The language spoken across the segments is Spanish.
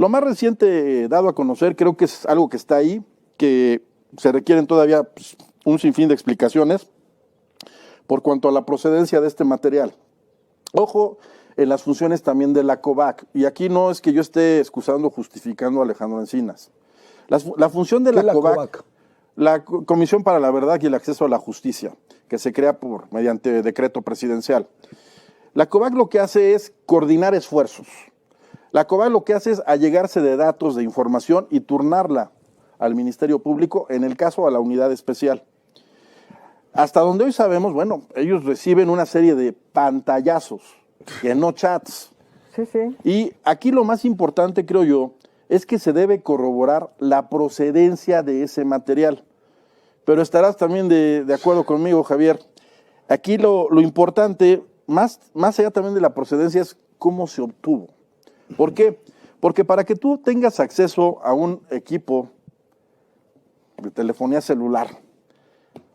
Lo más reciente dado a conocer, creo que es algo que está ahí, que se requieren todavía pues, un sinfín de explicaciones por cuanto a la procedencia de este material. Ojo en las funciones también de la COVAC, y aquí no es que yo esté excusando o justificando a Alejandro Encinas. La función de la COVAC, la Comisión para la Verdad y el Acceso a la Justicia, que se crea mediante decreto presidencial. La COVAC lo que hace es coordinar esfuerzos. La COVAC lo que hace es allegarse de datos, de información y turnarla al Ministerio Público, en el caso a la unidad especial. Hasta donde hoy sabemos, bueno, ellos reciben una serie de pantallazos, que no chats. Sí, sí. Y aquí lo más importante, creo yo, es que se debe corroborar la procedencia de ese material. Pero estarás también de acuerdo conmigo, Javier. Aquí lo importante, más allá también de la procedencia, es cómo se obtuvo. ¿Por qué? Porque para que tú tengas acceso a un equipo de telefonía celular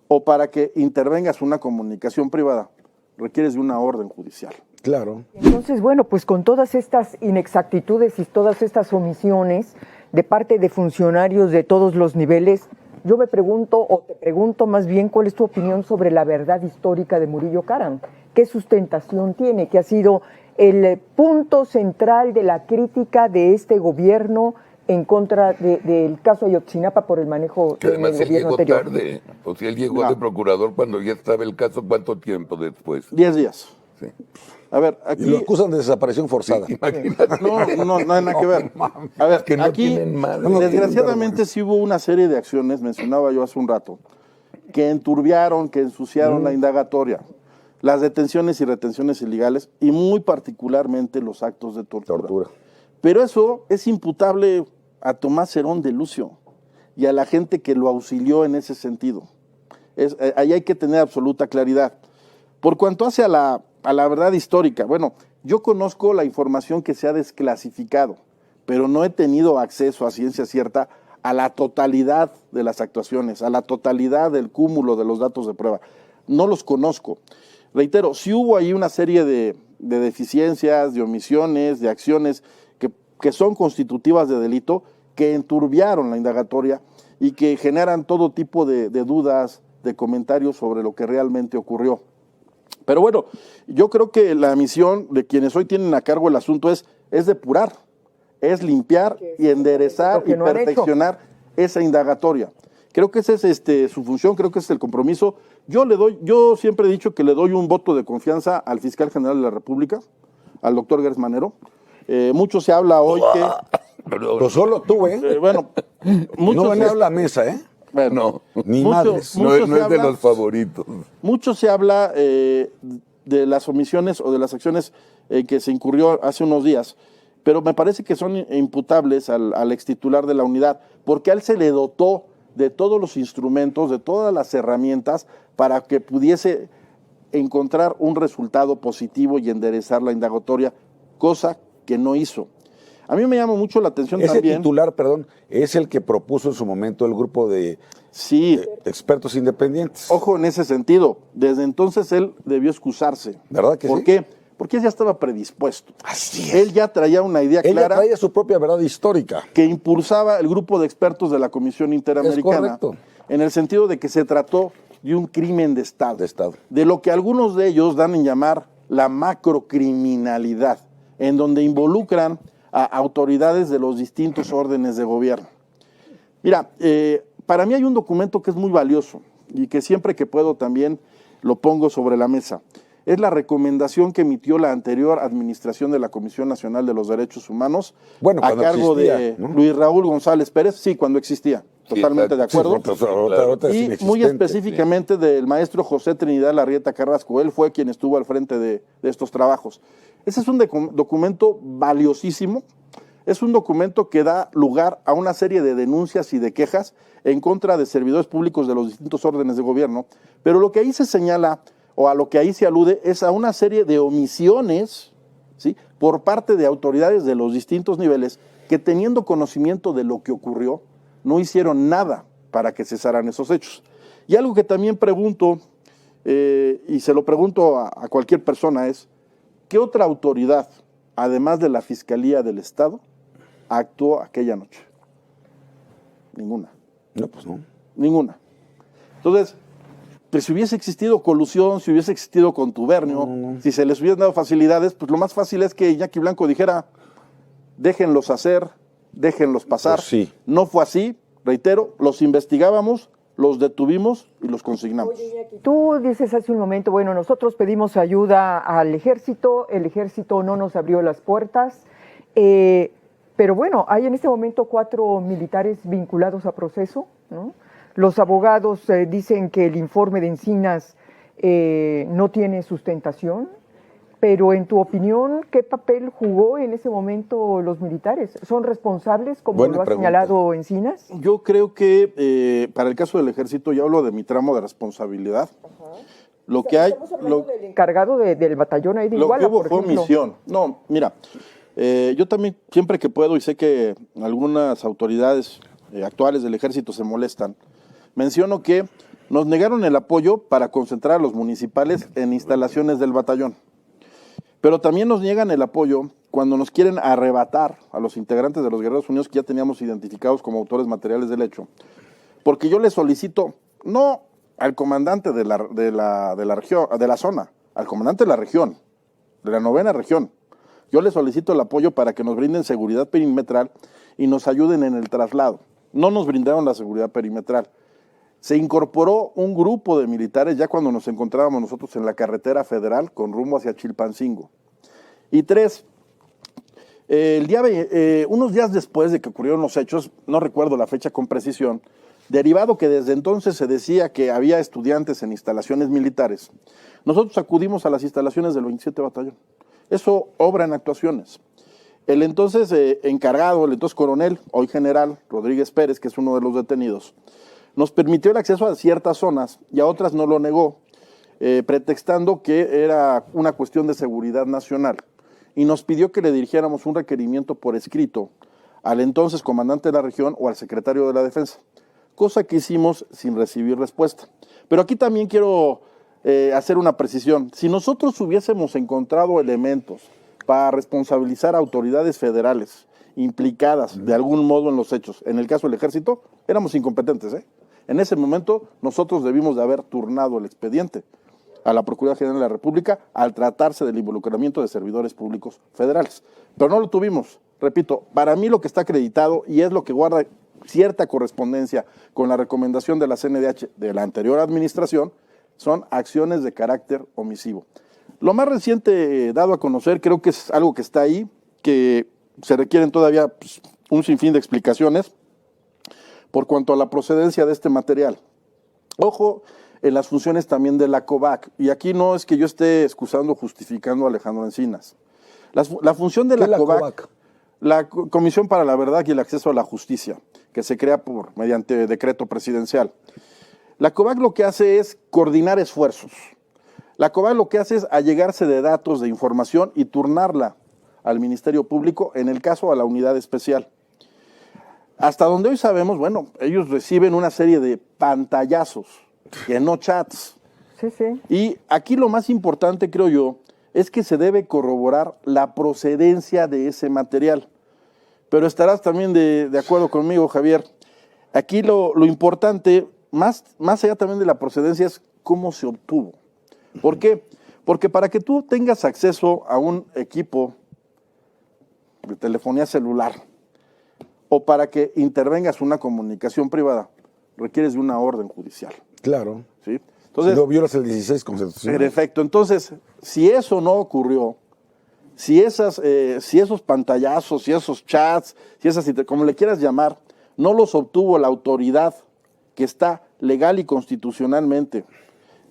o para que intervengas una comunicación privada, requieres de una orden judicial. Claro. Entonces, bueno, pues con todas estas inexactitudes y todas estas omisiones de parte de funcionarios de todos los niveles, yo me pregunto, o te pregunto más bien, ¿cuál es tu opinión sobre la verdad histórica de Murillo Karam? ¿Qué sustentación tiene? ¿Que ha sido el punto central de la crítica de este gobierno en contra del caso Ayotzinapa por el manejo que además del gobierno él llegó anterior? tarde. O sea, él llegó de procurador cuando ya estaba el caso. ¿Cuánto tiempo después? 10 días. Sí. A ver, aquí... Y lo acusan de desaparición forzada. Sí, imagínate. No hay nada que ver. A ver, que no aquí, tienen madre. desgraciadamente sí hubo una serie de acciones, mencionaba yo hace un rato, que enturbiaron, que ensuciaron la indagatoria, las detenciones y retenciones ilegales, y muy particularmente los actos de tortura. Pero eso es imputable a Tomás Herón de Lucio y a la gente que lo auxilió en ese sentido. Ahí hay que tener absoluta claridad. Por cuanto hace a la verdad histórica, bueno, yo conozco la información que se ha desclasificado, pero no he tenido acceso a ciencia cierta a la totalidad de las actuaciones, a la totalidad del cúmulo de los datos de prueba. No los conozco. Reitero, sí hubo ahí una serie de deficiencias, de omisiones, de acciones que son constitutivas de delito, que enturbiaron la indagatoria y que generan todo tipo de dudas, de comentarios sobre lo que realmente ocurrió. Pero bueno, yo creo que la misión de quienes hoy tienen a cargo el asunto es depurar, es limpiar y enderezar y perfeccionar esa indagatoria. Creo que esa es su función, creo que ese es el compromiso. Yo siempre he dicho que le doy un voto de confianza al fiscal general de la República, al doctor Gers Manero. Mucho se habla hoy que... Pues solo tú, bueno, mucho no se venía a habla... la mesa, No, Ni madres. no es de los favoritos. Mucho se habla de las omisiones o de las acciones que se incurrió hace unos días, pero me parece que son imputables al extitular de la unidad, porque a él se le dotó de todos los instrumentos, de todas las herramientas para que pudiese encontrar un resultado positivo y enderezar la indagatoria, cosa que no hizo. A mí me llama mucho la atención también... Ese titular, perdón, es el que propuso en su momento el grupo de expertos independientes. Ojo en ese sentido. Desde entonces él debió excusarse. ¿Verdad que sí? ¿Por qué? Porque él ya estaba predispuesto. Así es. Él ya traía una idea Él clara ya traía su propia verdad histórica. que impulsaba el grupo de expertos de la Comisión Interamericana. Es correcto. En el sentido de que se trató de un crimen de Estado. De Estado. De lo que algunos de ellos dan en llamar la macrocriminalidad, en donde involucran a autoridades de los distintos órdenes de gobierno. Mira, para mí hay un documento que es muy valioso y que siempre que puedo también lo pongo sobre la mesa. Es la recomendación que emitió la anterior administración de la Comisión Nacional de los Derechos Humanos a cargo de Luis Raúl González Pérez, sí, cuando existía, totalmente de acuerdo. Y muy específicamente del maestro José Trinidad Larrieta Carrasco, él fue quien estuvo al frente de estos trabajos. Ese es un documento valiosísimo, es un documento que da lugar a una serie de denuncias y de quejas en contra de servidores públicos de los distintos órdenes de gobierno, pero lo que ahí se señala o a lo que ahí se alude es a una serie de omisiones, ¿sí?, por parte de autoridades de los distintos niveles que, teniendo conocimiento de lo que ocurrió, no hicieron nada para que cesaran esos hechos. Y algo que también pregunto, y se lo pregunto a cualquier persona, es ¿qué otra autoridad, además de la Fiscalía del Estado, actuó aquella noche? Ninguna. No, pues no. Ninguna. Entonces, pues si hubiese existido colusión, si hubiese existido contubernio, si se les hubieran dado facilidades, pues lo más fácil es que Iñaki Blanco dijera, déjenlos hacer, déjenlos pasar. Pues sí. No fue así, reitero, los investigábamos, los detuvimos y los consignamos. Oye, Iñaki, tú dices hace un momento, bueno, nosotros pedimos ayuda al ejército, el ejército no nos abrió las puertas, pero bueno, hay en este momento 4 militares vinculados a proceso, ¿no? Los abogados dicen que el informe de Encinas no tiene sustentación, pero en tu opinión, ¿qué papel jugó en ese momento los militares? ¿Son responsables, como Buena lo ha pregunta. señalado Encinas? Yo creo que para el caso del ejército, yo hablo de mi tramo de responsabilidad. Lo que hay... Estamos hablando del encargado del batallón ahí de Lo Iguala, que hubo por fue ejemplo. omisión. No, mira, yo también, siempre que puedo, y sé que algunas autoridades actuales del ejército se molestan, menciono que nos negaron el apoyo para concentrar a los municipales en instalaciones del batallón. Pero también nos niegan el apoyo cuando nos quieren arrebatar a los integrantes de los Guerreros Unidos que ya teníamos identificados como autores materiales del hecho. Porque yo les solicito, no al comandante de la región, de la zona, al comandante de la región, de la 9ª región. Yo les solicito el apoyo para que nos brinden seguridad perimetral y nos ayuden en el traslado. No nos brindaron la seguridad perimetral. Se incorporó un grupo de militares ya cuando nos encontrábamos nosotros en la carretera federal con rumbo hacia Chilpancingo. Y 3, unos días después de que ocurrieron los hechos, no recuerdo la fecha con precisión, derivado que desde entonces se decía que había estudiantes en instalaciones militares, nosotros acudimos a las instalaciones del 27 Batallón. Eso obra en actuaciones. El entonces encargado, el entonces coronel, hoy general, Rodríguez Pérez, que es uno de los detenidos, nos permitió el acceso a ciertas zonas y a otras no lo negó, pretextando que era una cuestión de seguridad nacional. Y nos pidió que le dirigiéramos un requerimiento por escrito al entonces comandante de la región o al secretario de la Defensa, cosa que hicimos sin recibir respuesta. Pero aquí también quiero hacer una precisión. Si nosotros hubiésemos encontrado elementos para responsabilizar a autoridades federales implicadas de algún modo en los hechos, en el caso del ejército, éramos incompetentes, ¿eh? En ese momento nosotros debimos de haber turnado el expediente a la Procuraduría General de la República al tratarse del involucramiento de servidores públicos federales. Pero no lo tuvimos. Repito, para mí lo que está acreditado y es lo que guarda cierta correspondencia con la recomendación de la CNDH de la anterior administración son acciones de carácter omisivo. Lo más reciente dado a conocer, creo que es algo que está ahí, que se requieren todavía un sinfín de explicaciones por cuanto a la procedencia de este material. Ojo en las funciones también de la COVAC, y aquí no es que yo esté excusando o justificando a Alejandro Encinas. La función de ¿Qué es la la COVAC, COVAC? la Comisión para la Verdad y el Acceso a la Justicia, que se crea mediante decreto presidencial. La COVAC lo que hace es coordinar esfuerzos. La COVAC lo que hace es allegarse de datos, de información y turnarla al Ministerio Público, en el caso a la unidad especial. Hasta donde hoy sabemos, bueno, ellos reciben una serie de pantallazos, que no chats. Sí, sí. Y aquí lo más importante, creo yo, es que se debe corroborar la procedencia de ese material. Pero estarás también de acuerdo conmigo, Javier. Aquí lo importante, más allá también de la procedencia, es cómo se obtuvo. ¿Por qué? Porque para que tú tengas acceso a un equipo de telefonía celular o para que intervengas una comunicación privada, requieres de una orden judicial. Claro. ¿Sí? Entonces, Si no violas el 16 Constitución. perfecto. Entonces, si eso no ocurrió, si esos pantallazos, si esos chats, como le quieras llamar, no los obtuvo la autoridad que está legal y constitucionalmente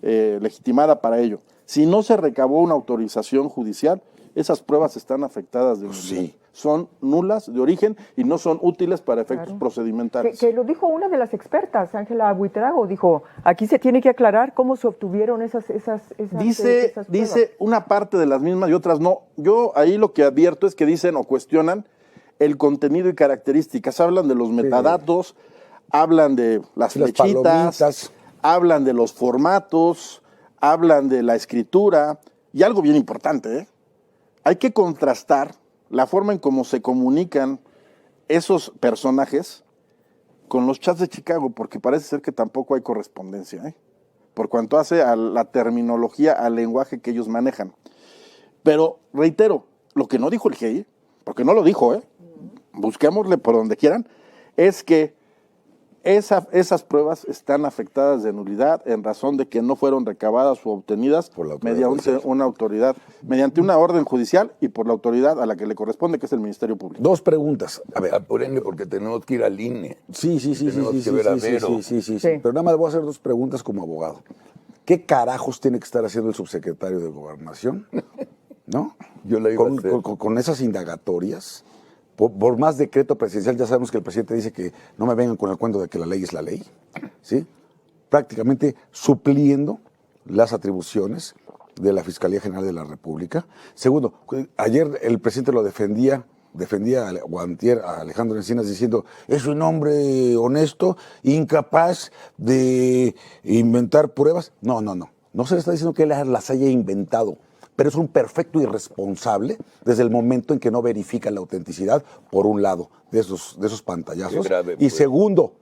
legitimada para ello, si no se recabó una autorización judicial, esas pruebas están afectadas de Sí. Son nulas de origen y no son útiles para efectos procedimentales. Que lo dijo una de las expertas, Ángela Buitrago, dijo, aquí se tiene que aclarar cómo se obtuvieron esas Dice una parte de las mismas y otras no. Yo ahí lo que advierto es que dicen o cuestionan el contenido y características. Hablan de los metadatos, hablan de las flechitas, palomitas, hablan de los formatos, hablan de la escritura y algo bien importante, hay que contrastar la forma en cómo se comunican esos personajes con los chats de Chicago, porque parece ser que tampoco hay correspondencia, por cuanto hace a la terminología, al lenguaje que ellos manejan. Pero, reitero, lo que no dijo el GIEI, porque no lo dijo, busquémosle por donde quieran, es que esas pruebas están afectadas de nulidad en razón de que no fueron recabadas o obtenidas mediante una orden judicial y por la autoridad a la que le corresponde, que es el Ministerio Público. Dos preguntas. A ver. Apúrenle porque tenemos que ir al INE. Sí. Tenemos que ver a Vero. Sí. Pero nada más voy a hacer dos preguntas como abogado. ¿Qué carajos tiene que estar haciendo el subsecretario de Gobernación? ¿No? Yo la iba a hacer. Con esas indagatorias. Por más decreto presidencial, ya sabemos que el presidente dice que no me vengan con el cuento de que la ley es la ley, ¿sí? Prácticamente supliendo las atribuciones de la Fiscalía General de la República. Segundo, ayer el presidente lo defendía o antier a Alejandro Encinas diciendo, es un hombre honesto, incapaz de inventar pruebas. No se le está diciendo que él las haya inventado, pero es un perfecto irresponsable desde el momento en que no verifica la autenticidad, por un lado, de esos pantallazos. Grave, y segundo,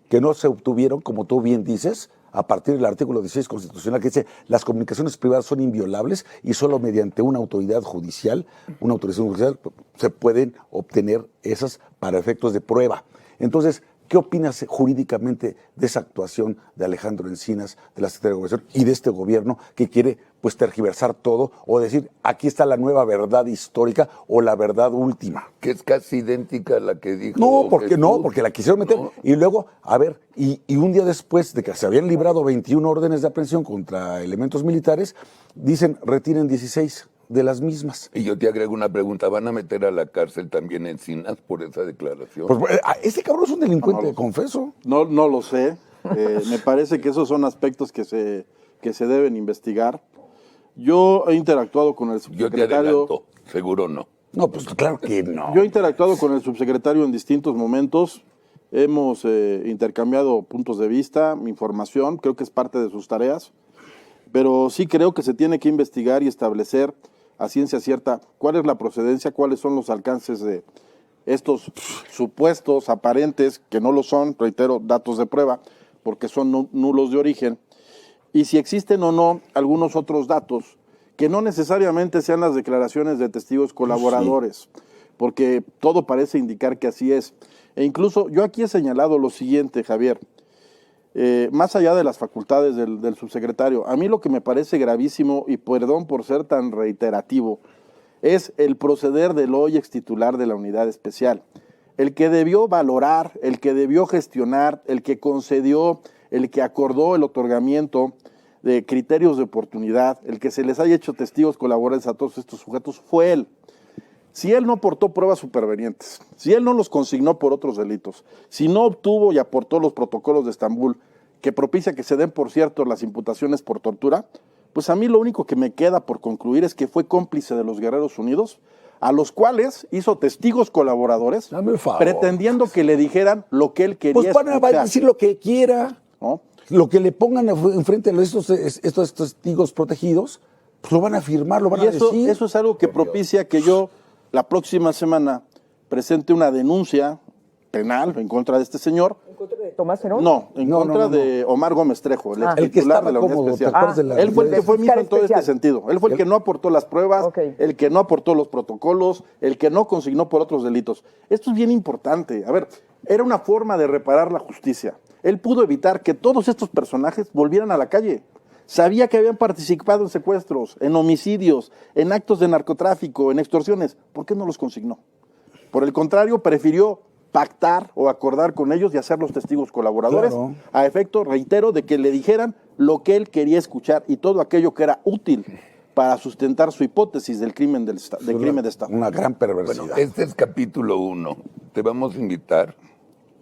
que no se obtuvieron, como tú bien dices, a partir del artículo 16 constitucional, que dice las comunicaciones privadas son inviolables y solo mediante una autorización judicial, se pueden obtener esas para efectos de prueba. Entonces, ¿qué opinas jurídicamente de esa actuación de Alejandro Encinas, de la Secretaría de Gobernación y de este gobierno que quiere pues tergiversar todo o decir aquí está la nueva verdad histórica o la verdad última? Que es casi idéntica a la que dijo. Porque la quisieron meter. No. Y luego, a ver, y un día después de que se habían librado 21 órdenes de aprehensión contra elementos militares, dicen retiren 16 de las mismas. Y yo te agrego una pregunta, ¿van a meter a la cárcel también Encinas por esa declaración? Pues, este cabrón es un delincuente, confeso. No lo sé. Me parece que esos son aspectos que se deben investigar. Yo he interactuado con el subsecretario. Yo te adelanto, seguro no. No, pues claro que no. Yo he interactuado con el subsecretario en distintos momentos. Hemos intercambiado puntos de vista, información, creo que es parte de sus tareas. Pero sí creo que se tiene que investigar y establecer a ciencia cierta cuál es la procedencia, cuáles son los alcances de estos supuestos aparentes, que no lo son, reitero, datos de prueba, porque son nulos de origen, y si existen o no algunos otros datos que no necesariamente sean las declaraciones de testigos colaboradores, porque todo parece indicar que así es. E incluso yo aquí he señalado lo siguiente, Javier, más allá de las facultades del subsecretario, a mí lo que me parece gravísimo, y perdón por ser tan reiterativo, es el proceder del hoy extitular de la unidad especial. El que debió valorar, el que debió gestionar, el que concedió, el que acordó el otorgamiento de criterios de oportunidad, el que se les haya hecho testigos colaboradores a todos estos sujetos, fue él. Si él no aportó pruebas supervenientes, si él no los consignó por otros delitos, si no obtuvo y aportó los protocolos de Estambul, que propicia que se den, por cierto, las imputaciones por tortura, pues a mí lo único que me queda por concluir es que fue cómplice de los Guerreros Unidos, a los cuales hizo testigos colaboradores, pretendiendo que le dijeran lo que él quería escuchar. Pues va a decir lo que quiera, ¿no? Lo que le pongan enfrente de estos testigos protegidos, pues lo van a firmar, lo van a decir. Eso es algo que propicia que yo la próxima semana presente una denuncia penal en contra de este señor. ¿En contra de Tomás Herón? No, en contra de Omar Gómez Trejo, el titular de la Unidad Especial. Él fue el que fue miso en todo este sentido. Él fue el que no aportó las pruebas, el que no aportó los protocolos, el que no consignó por otros delitos. Esto es bien importante. A ver, era una forma de reparar la justicia. Él pudo evitar que todos estos personajes volvieran a la calle. Sabía que habían participado en secuestros, en homicidios, en actos de narcotráfico, en extorsiones. ¿Por qué no los consignó? Por el contrario, prefirió pactar o acordar con ellos y hacerlos testigos colaboradores, a efecto, reitero, de que le dijeran lo que él quería escuchar y todo aquello que era útil para sustentar su hipótesis del crimen de Estado. Una gran perversidad. Bueno, este es capítulo 1. Te vamos a invitar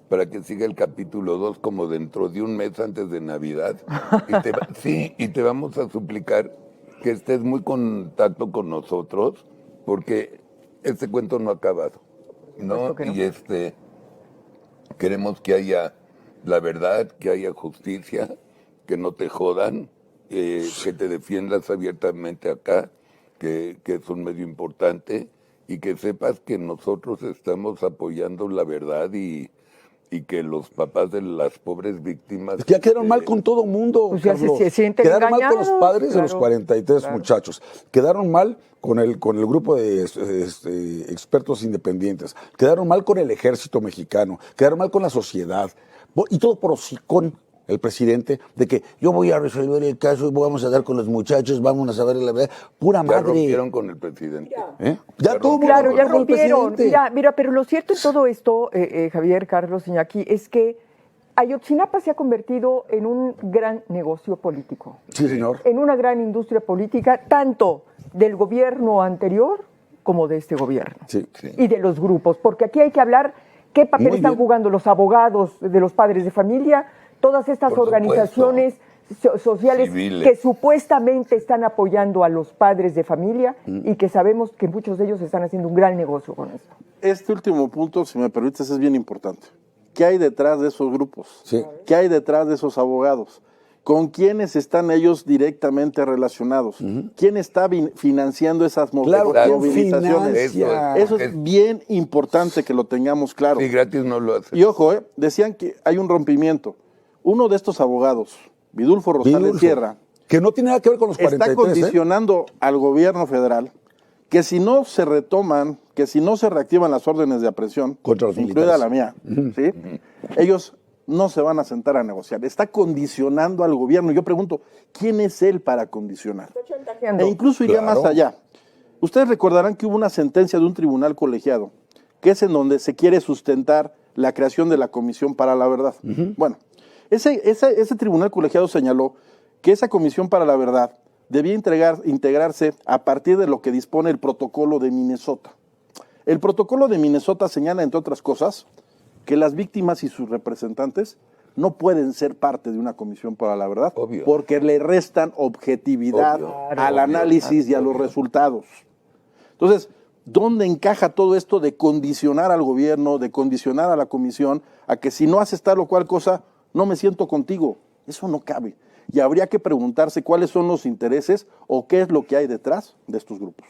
para que siga el capítulo 2 como dentro de un mes antes de Navidad. Y te vamos a suplicar que estés muy en contacto con nosotros, porque este cuento no ha acabado, ¿no? Y queremos que haya la verdad, que haya justicia, que no te jodan, que te defiendas abiertamente acá, que es un medio importante, y que sepas que nosotros estamos apoyando la verdad y que los papás de las pobres víctimas... Es que ya quedaron mal con todo mundo, Pues ya Carlos. se sienten Quedaron mal con los engañados, padres de los claro, 43 claro. muchachos. Quedaron mal con el grupo de expertos independientes. Quedaron mal con el ejército mexicano. Quedaron mal con la sociedad. Y todo por hocicón el presidente de que yo voy a resolver el caso y vamos a dar con los muchachos, vamos a saber la verdad. Pura Ya madre. rompieron con el presidente. ¿Eh? Ya todo el mundo Claro, ya con el rompieron. presidente. Mira, pero lo cierto en todo esto, Javier, Carlos, Iñaki, es que Ayotzinapa se ha convertido en un gran negocio político, Sí, señor. en una gran industria política, tanto del gobierno anterior como de este gobierno. Sí. Y de los grupos, porque aquí hay que hablar qué papel Muy están bien. jugando los abogados de los padres de familia, todas estas Por organizaciones sociales Civiles. que supuestamente están apoyando a los padres de familia y que sabemos que muchos de ellos están haciendo un gran negocio con esto. Este último punto, si me permites, es bien importante. ¿Qué hay detrás de esos grupos? Sí. ¿Qué hay detrás de esos abogados? ¿Con quiénes están ellos directamente relacionados? ¿Quién está financiando esas Claro, ¿quién movilizaciones? financia? Eso es bien importante que lo tengamos claro. Sí, gratis no lo hacen. Y ojo, decían que hay un rompimiento. Uno de estos abogados, Vidulfo Rosales Vidulfo, Sierra, que no tiene nada que ver con los 43, está condicionando al gobierno federal que si no se retoman, que si no se reactivan las órdenes de aprehensión, Contra los incluida militares. la mía, ¿sí? Ellos no se van a sentar a negociar. Está condicionando al gobierno. Yo pregunto, ¿quién es él para condicionar? E incluso iría Claro. más allá. Ustedes recordarán que hubo una sentencia de un tribunal colegiado, que es en donde se quiere sustentar la creación de la Comisión para la Verdad. Bueno, ese tribunal colegiado señaló que esa Comisión para la Verdad debía integrarse a partir de lo que dispone el protocolo de Minnesota. El protocolo de Minnesota señala, entre otras cosas, que las víctimas y sus representantes no pueden ser parte de una Comisión para la Verdad, Obvio. porque le restan objetividad Obvio. al Obvio. análisis y a los resultados. Entonces, ¿dónde encaja todo esto de condicionar al gobierno, de condicionar a la comisión, a que si no haces tal o cual cosa, no me siento contigo? Eso no cabe. Y habría que preguntarse cuáles son los intereses o qué es lo que hay detrás de estos grupos.